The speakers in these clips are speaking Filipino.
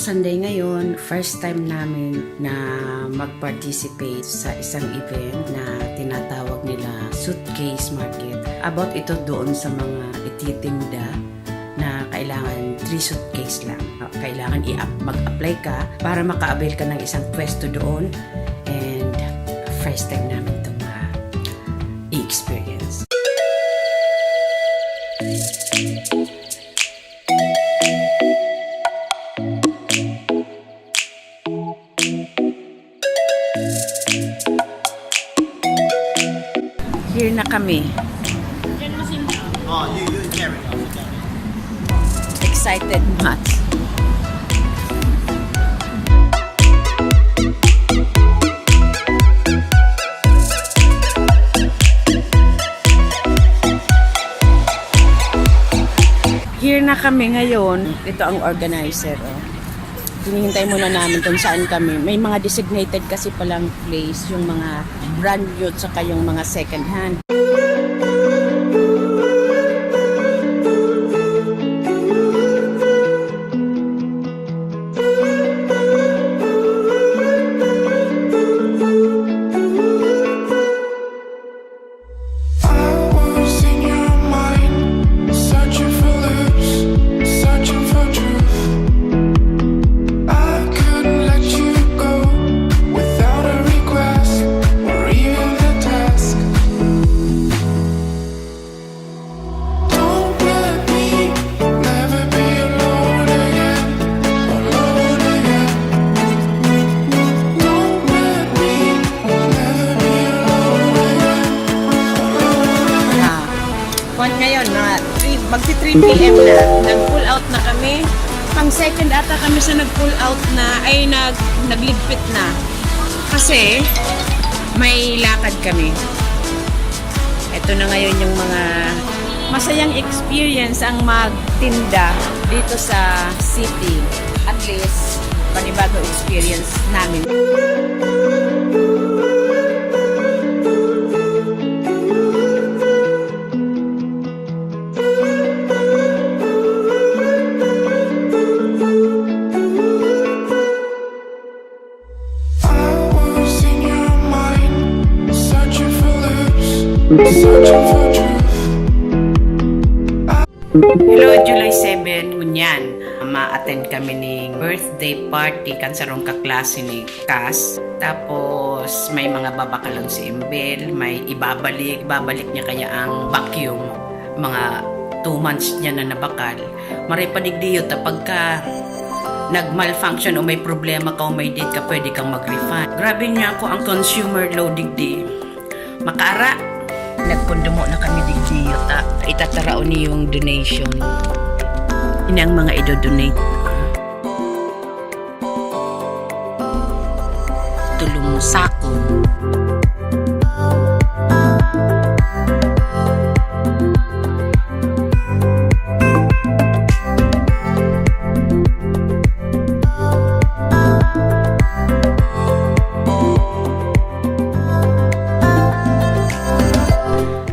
Sunday ngayon. First time namin na mag-participate sa isang event na tinatawag nila Suitcase Market. About ito doon sa mga ititinda na kailangan 3 suitcase lang. Kailangan mag-apply ka para maka-avail ka ng isang pwesto doon. And first time namin ito i-experience. Here na kami. Oh, you carry on. Excited much. Here na kami ngayon. Ito ang organizer. Hinihintay muna namin kung saan kami. May mga designated kasi palang place, yung mga brand new at saka yung mga second hand. Ngayon, magsi 3 p.m. na. Nag-pull out na kami. Pang second ata kami sa nag-pull out na, ay nagligpit na. Kasi, may lakad kami. Ito na ngayon yung mga masayang experience ang magtinda dito sa city. At least, panibagong experience namin. Hello, July 7, ngunyan. Ma-attend kami ng birthday party kan sarong kaklase ni Cass. Tapos may mga babakalon si Embel, may ibabalik niya kaya ang vacuum. Mga 2 months niya na nabakal. Maray padigdiyo pagka nag-malfunction o may problema ka o may date ka, pwede kang mag-refund. Grabe niya ako ang consumer law digdi. Makara, nagkondomo na kami digdiyo itatarao ni yung donation. Ini ang mga idodonate. Tulong sako.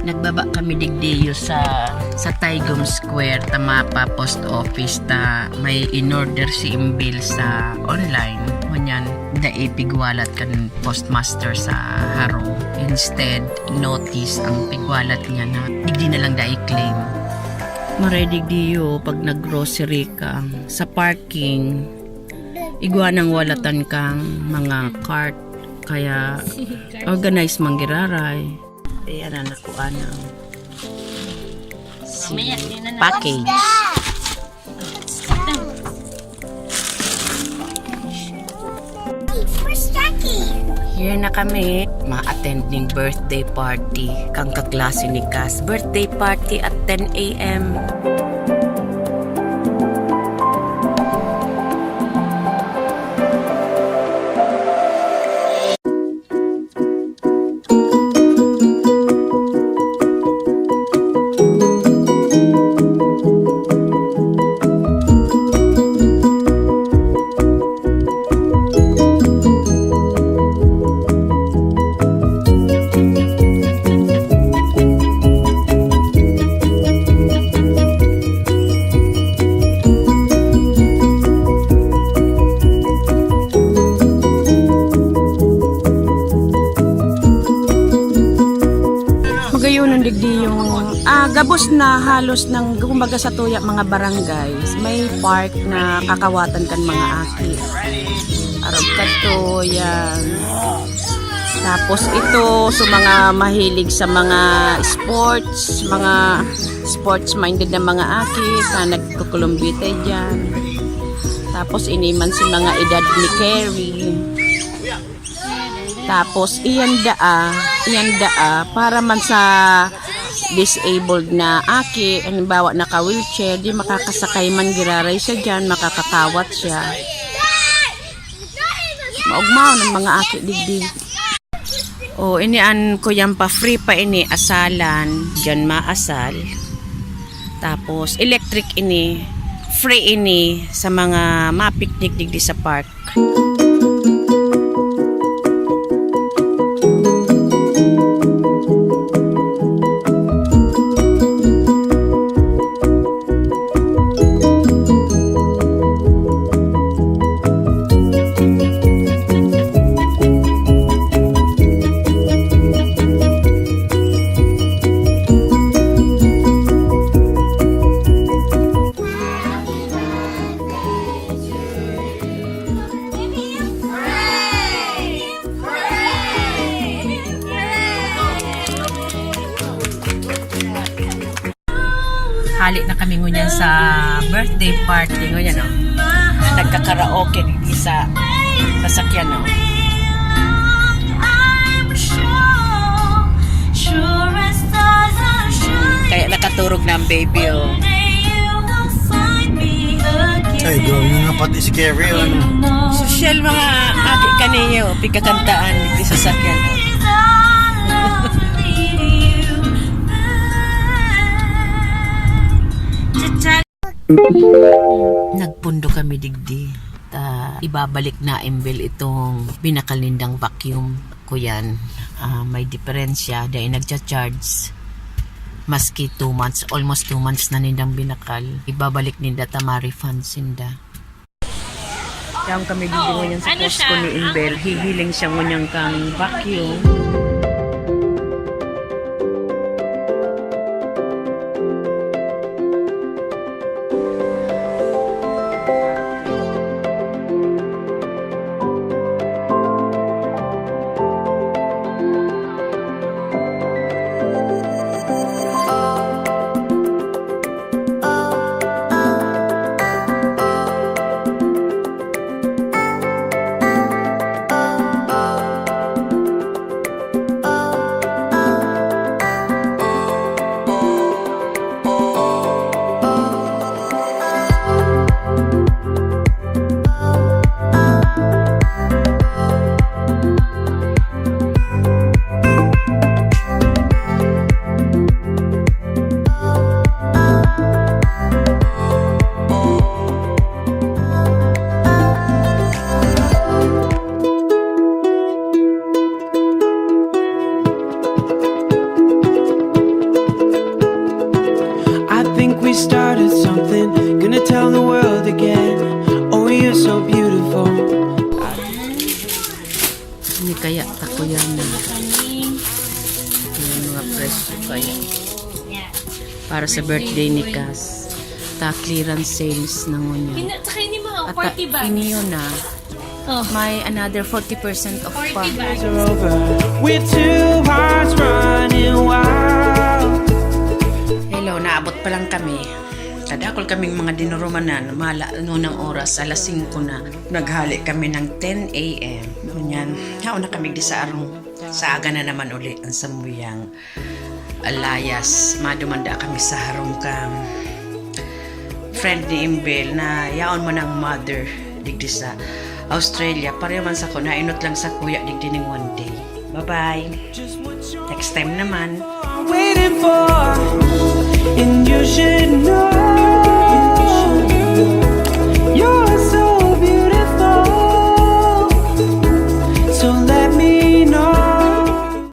Nagbaba kami digdiyo sa Taigom Square, Tamapa Post Office ta may in-order si Imbil sa online. Kunyan, naipigwalat kan postmaster sa Haro. Instead, notice ang pigwalat niya na digdi na lang i-claim. Maray digdiyo pag nag-grocery ka sa parking, igwa nang walatan kang mga cart, kaya organize manggiraray. Ayan na nakuha ng package. Here na kami ma-attending birthday party kang kaklase ni Cass. Birthday party at 10 a.m. gabos na halos ng kumbaga sa tuya mga barangays, may park na kakawatan kan mga aki. Arog kadto yan. Tapos ito sa mga mahilig sa mga sports minded na mga aki na nagkukulumbite dyan. Tapos iniman si mga edad ni Carrie. Tapos iyan daa para man sa disabled na aki, halimbawa naka-wheelchair, di makakasakay man giraray siya dyan, makakatawat siya. Maugmaw ng mga aki digdig. O, inian ko yan pa, free pa ini, asalan, dyan maasal. Tapos, electric ini, free ini, sa mga mapiknik digdi sa park. Hali na kami ngunyan sa birthday party ngunyan, no? Nagkakaraoke di sa sasakyan, no? Kaya nakaturog na ang baby, oh. Ay, gawin nga pati si Carrie, ano? Social mga aki kaniyo, pikakantaan di sa sasakyan, no? Nagpundo kami digdi. Ibabalik na embel itong binakalindang vacuum ko yan. May diferensya dahil nagcha-charge. Maski 2 months, almost 2 months na nindang binakal. Ibabalik ninda tamari funds ninda. Kaya kami digdi ngunyan sa post ko ni Imbel. Hihiling siya ngunyan kang vacuum. We started something, gonna tell the world again. Oh, you're so beautiful. Hindi kaya tako yan na. Yung mga presyo kaya. Para sa birthday ni Cass. Clearance sales na ngunyan. Tsaka hindi mga At 40 bags. iniyo na. Oh. May another 40% off 40 pa. bags. Are over. We're two hearts running wild. Hello, naabot pa lang kami. Kadakol kaming mga dinurumanan, noon ng oras, alas 5 na. Naghali kami ng 10 a.m. Ganyan. Haon na kami di sa arong. Sa aga na naman uli ang samuyang alayas. Madumanda kami sa harong kang friend ni Imbel na yaon mo ng mother digdi sa Australia. Pareho man sa ko, nainot lang sa kuya digdi ng one day. Bye-bye. Next time naman. Waiting for, and you should know.